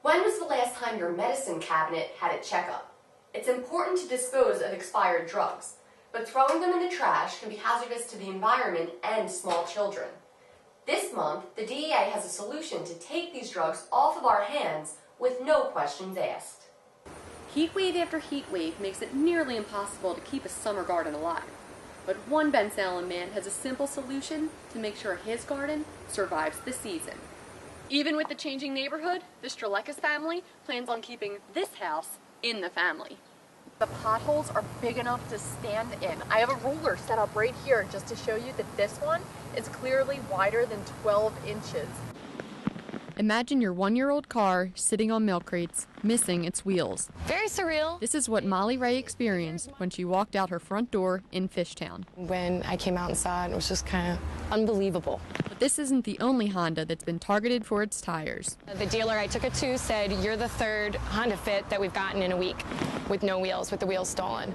When was the last time your medicine cabinet had a checkup? It's important to dispose of expired drugs, but throwing them in the trash can be hazardous to the environment and small children. This month, the DEA has a solution to take these drugs off of our hands with no questions asked. Heat wave after heat wave makes it nearly impossible to keep a summer garden alive. But one Ben Salem man has a simple solution to make sure his garden survives the season. Even with the changing neighborhood, the Strelekis family plans on keeping this house in the family. The potholes are big enough to stand in. I have a ruler set up right here just to show you that this one is clearly wider than 12 inches. Imagine your one-year-old car sitting on milk crates, missing its wheels. Very surreal. This is what Molly Ray experienced when she walked out her front door in Fishtown. When I came out and saw it, it was just kind of unbelievable. But this isn't the only Honda that's been targeted for its tires. The dealer I took it to said, "You're the third Honda Fit that we've gotten in a week with no wheels, with the wheels stolen."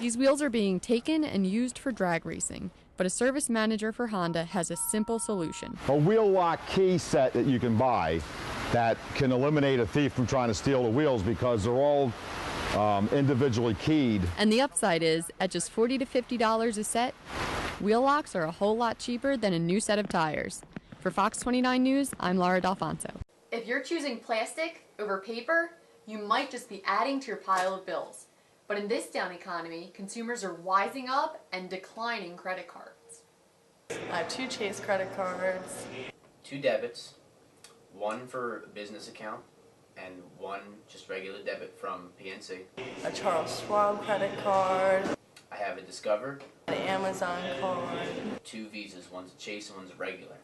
These wheels are being taken and used for drag racing, but a service manager for Honda has a simple solution. A wheel lock key set that you can buy that can eliminate a thief from trying to steal the wheels because they're all individually keyed. And the upside is, at just $40 to $50 a set, wheel locks are a whole lot cheaper than a new set of tires. For Fox 29 News, I'm Laura Dalfonso. If you're choosing plastic over paper, you might just be adding to your pile of bills. But in this down economy, consumers are wising up and declining credit cards. I have 2 Chase credit cards. 2 debits, 1 for a business account, and 1 just regular debit from PNC. A Charles Schwab credit card. I have a Discover. An Amazon card. 2 Visas, one's a Chase and one's a regular.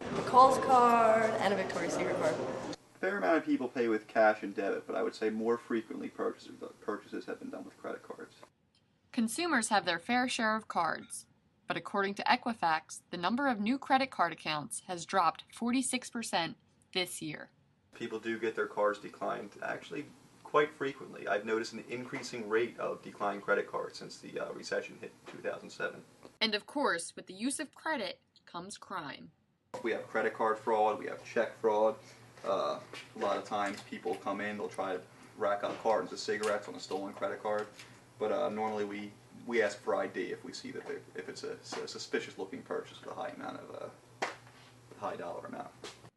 A Kohl's card and a Victoria's Secret card. A fair amount of people pay with cash and debit, but I would say more frequently purchases have been done with credit cards. Consumers have their fair share of cards, but according to Equifax, the number of new credit card accounts has dropped 46% this year. People do get their cards declined actually quite frequently. I've noticed an increasing rate of declined credit cards since the recession hit 2007. And of course, with the use of credit comes crime. We have credit card fraud, we have check fraud. A lot of times people come in, they'll try to rack up cartons of cigarettes on a stolen credit card, but normally we ask for ID if we see that if it's a suspicious looking purchase with a high dollar amount.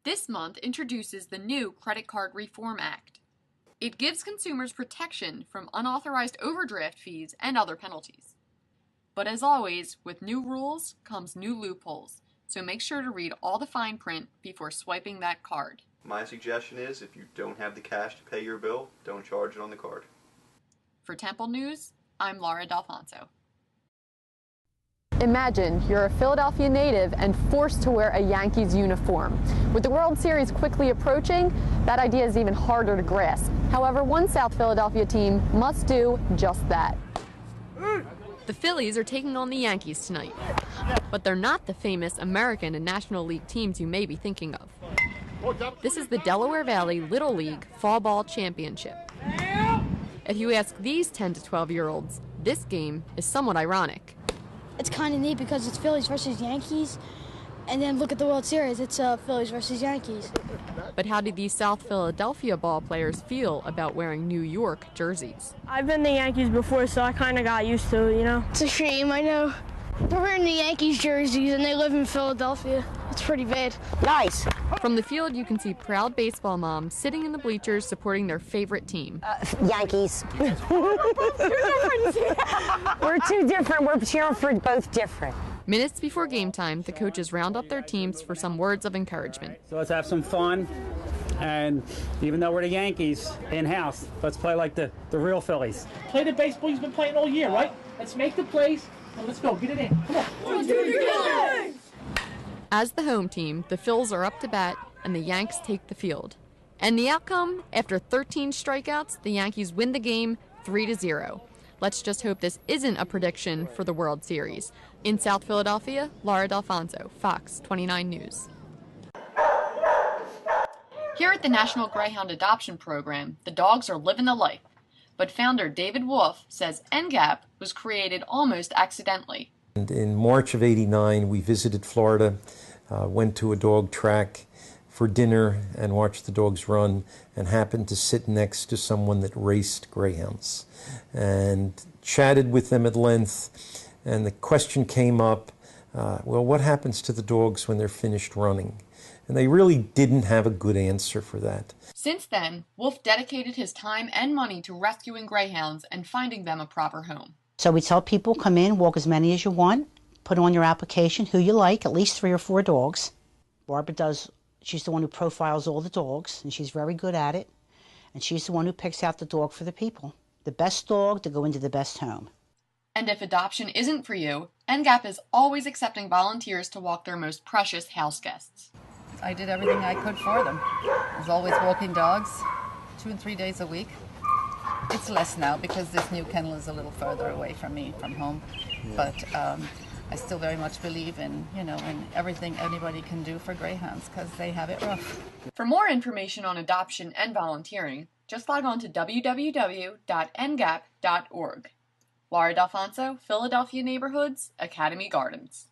This month introduces the new Credit Card Reform Act. It gives consumers protection from unauthorized overdraft fees and other penalties. But as always, with new rules comes new loopholes, so make sure to read all the fine print before swiping that card. My suggestion is, if you don't have the cash to pay your bill, don't charge it on the card. For Temple News, I'm Laura Dalfonso. Imagine you're a Philadelphia native and forced to wear a Yankees uniform. With the World Series quickly approaching, that idea is even harder to grasp. However, one South Philadelphia team must do just that. The Phillies are taking on the Yankees tonight, but they're not the famous American and National League teams you may be thinking of. This is the Delaware Valley Little League Fall Ball Championship. If you ask these 10 to 12-year-olds, this game is somewhat ironic. It's kind of neat because it's Phillies versus Yankees, and then look at the World Series, it's Phillies versus Yankees. But how do these South Philadelphia ball players feel about wearing New York jerseys? I've been the Yankees before, so I kind of got used to it, you know? It's a shame, I know. They're wearing the Yankees jerseys, and they live in Philadelphia. It's pretty bad. Nice. From the field, you can see proud baseball moms sitting in the bleachers supporting their favorite team. Yankees. We're too different. We're cheering for both different. Minutes before game time, the coaches round up their teams for some words of encouragement. So let's have some fun, and even though we're the Yankees in-house, let's play like the real Phillies. Play the baseball you've been playing all year, right? Let's make the plays, and let's go. Get it in. Come on. Let's do it. As the home team, the Phils are up to bat, and the Yanks take the field. And the outcome, after 13 strikeouts, the Yankees win the game 3-0. Let's just hope this isn't a prediction for the World Series. In South Philadelphia, Laura Dalfonso, Fox 29 News. Here at the National Greyhound Adoption Program, the dogs are living the life. But founder David Wolf says NGAP was created almost accidentally. And in March of '89, we visited Florida, went to a dog track, for dinner and watched the dogs run and happened to sit next to someone that raced greyhounds and chatted with them at length. And the question came up, well, what happens to the dogs when they're finished running? And they really didn't have a good answer for that. Since then, Wolf dedicated his time and money to rescuing greyhounds and finding them a proper home. So we tell people, come in, walk as many as you want, put on your application who you like, at least 3 or 4 dogs. Barbara she's the one who profiles all the dogs, and she's very good at it. And she's the one who picks out the dog for the people. The best dog to go into the best home. And if adoption isn't for you, NGAP is always accepting volunteers to walk their most precious house guests. I did everything I could for them. I was always walking dogs 2 and 3 days a week. It's less now because this new kennel is a little further away from me, from home. But I still very much believe in, in everything anybody can do for greyhounds because they have it rough. For more information on adoption and volunteering, just log on to www.ngap.org. Laura Dalfonso, Philadelphia Neighborhoods, Academy Gardens.